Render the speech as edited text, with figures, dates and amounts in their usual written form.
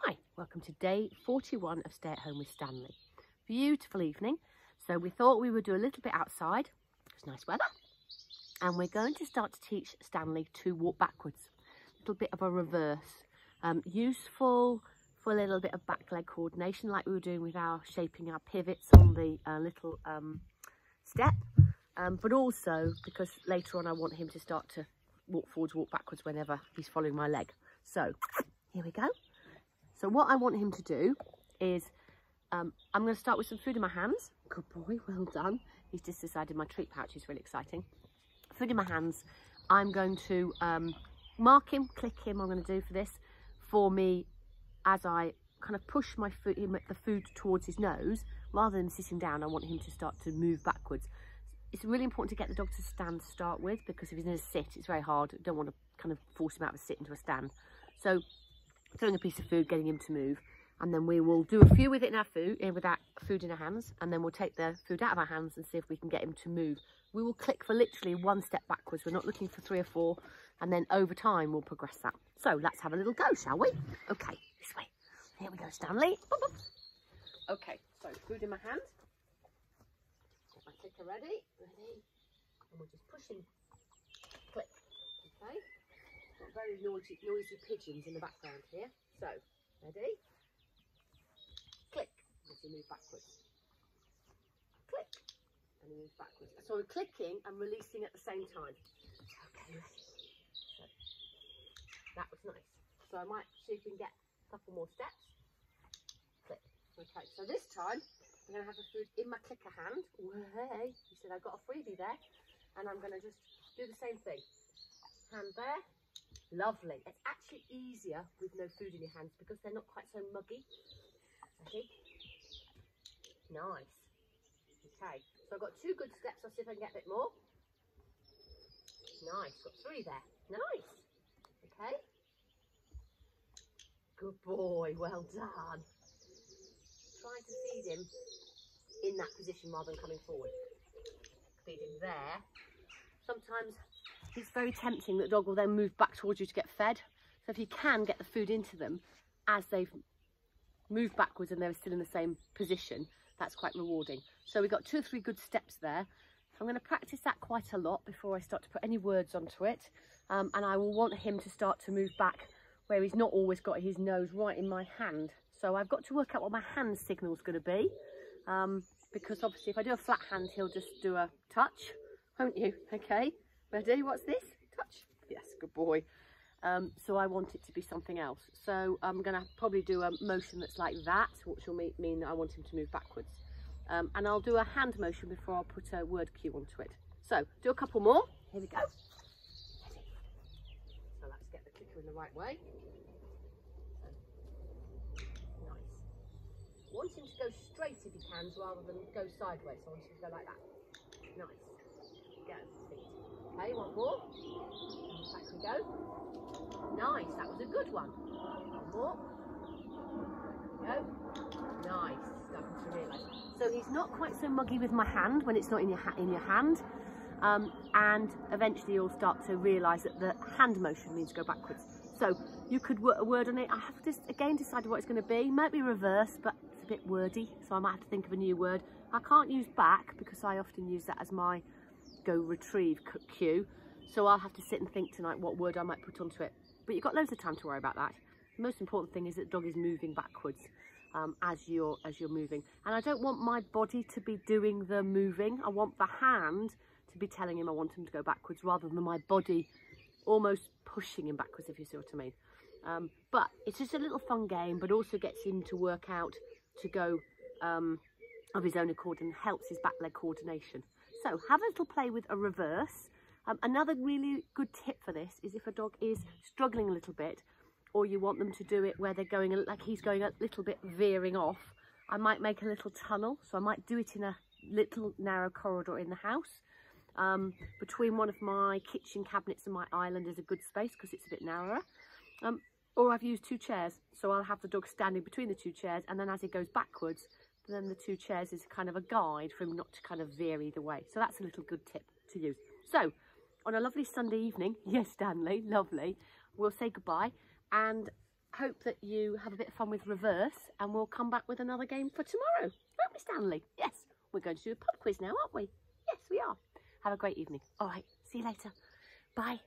Hi, welcome to day 41 of Stay at Home with Stanley. Beautiful evening. So we thought we would do a little bit outside. It's nice weather. And we're going to start to teach Stanley to walk backwards. A little bit of a reverse. Useful for a little bit of back leg coordination like we were doing with our shaping our pivots on the little step. But also because later on I want him to start to walk forwards, walk backwards whenever he's following my leg. So here we go. So what I want him to do is, I'm going to start with some food in my hands. Good boy, well done. He's just decided my treat pouch is really exciting. Food in my hands. I'm going to mark him, click him, I'm going to do for this, for me as I kind of push my foot, the food towards his nose. Rather than sitting down, I want him to start to move backwards. It's really important to get the dog to stand to start with, because if he's in a sit, it's very hard. I don't want to kind of force him out of a sit into a stand. So throwing a piece of food, getting him to move, and then we will do a few with it in our food, with that food in our hands, and then we'll take the food out of our hands and see if we can get him to move. We will click for literally one step backwards. We're not looking for 3 or 4, and then over time we'll progress that. So let's have a little go, shall we? Okay, this way. Here we go, Stanley. Boop, boop. Okay, so food in my hand. Get my clicker ready, and we'll just push him. Click. Okay. Got very noisy pigeons in the background here. So, ready? Click as we move backwards. Click, and he moves backwards. So we're clicking and releasing at the same time. Okay, ready? So, that was nice. So I might see if we can get a couple more steps. Click. Okay, so this time I'm going to have the food in my clicker hand. Ooh, hey, he said I've got a freebie there. And I'm going to just do the same thing. Hand there. Lovely. It's actually easier with no food in your hands because they're not quite so muggy. Ready? Nice. Okay, so I've got 2 good steps. I'll see if I can get a bit more. Nice. Got 3 there. Nice. Okay. Good boy. Well done. Try to feed him in that position rather than coming forward. Feed him there. Sometimes it's very tempting that the dog will then move back towards you to get fed. So if you can get the food into them as they've moved backwards and they're still in the same position, that's quite rewarding. So we've got 2 or 3 good steps there. I'm going to practice that quite a lot before I start to put any words onto it. And I will want him to start to move back where he's not always got his nose right in my hand. So I've got to work out what my hand signal is going to be. Because obviously if I do a flat hand, he'll just do a touch, won't you? Okay. Ready? What's this? Touch. Yes, good boy. So I want it to be something else. So I'm going to probably do a motion that's like that, which will mean that I want him to move backwards. And I'll do a hand motion before I'll put a word cue onto it. So do a couple more. Here we go. Ready. So let's get the clicker in the right way. Nice. I want him to go straight if he can, rather than go sideways. So I want him to go like that. Nice. Go. Feet. Okay, one more. Back we go. Nice, that was a good one. One more. There we go. Nice, starting to realise. So he's not quite so muggy with my hand when it's not in your hand. And eventually you'll start to realise that the hand motion means go backwards. So you could work a word on it. I have to again decide what it's going to be. Might be reverse, but it's a bit wordy, so I might have to think of a new word. I can't use back because I often use that as my go retrieve cue, so I'll have to sit and think tonight what word I might put onto it. But you've got loads of time to worry about that. The most important thing is that the dog is moving backwards as you're moving, and I don't want my body to be doing the moving. I want the hand to be telling him I want him to go backwards, rather than my body almost pushing him backwards, if you see what I mean. But it's just a little fun game, but also gets him to work out to go of his own accord and helps his back leg coordination. So have a little play with a reverse. Another really good tip for this is if a dog is struggling a little bit, or you want them to do it where they're going, like he's going a little bit veering off, I might make a little tunnel. So I might do it in a little narrow corridor in the house. Between one of my kitchen cabinets and my island is a good space because it's a bit narrower. Or I've used 2 chairs. So I'll have the dog standing between the 2 chairs, and then as he goes backwards, then the 2 chairs is kind of a guide for him not to kind of veer either way. So that's a little good tip to use. So on a lovely Sunday evening, yes, Stanley, lovely, we'll say goodbye, and hope that you have a bit of fun with reverse, and we'll come back with another game for tomorrow. Won't we, Stanley? Yes, we're going to do a pub quiz now, aren't we? Yes, we are. Have a great evening. All right, see you later. Bye.